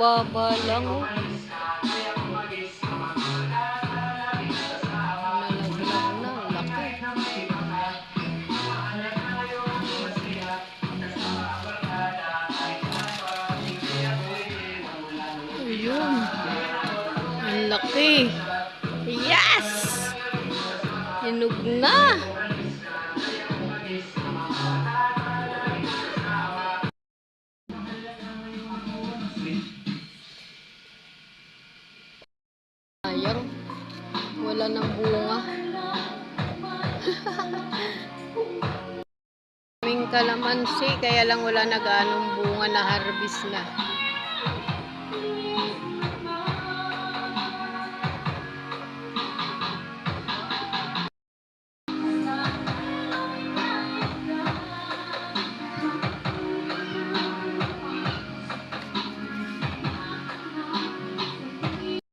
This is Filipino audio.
Baba lang oh. Nalaglag na, laki. Ayun. Ang laki. Yes! Hinog na. Sayang. Wala nang bunga. Kaming kalamansi, kaya lang wala na ganong bunga, na harvest na.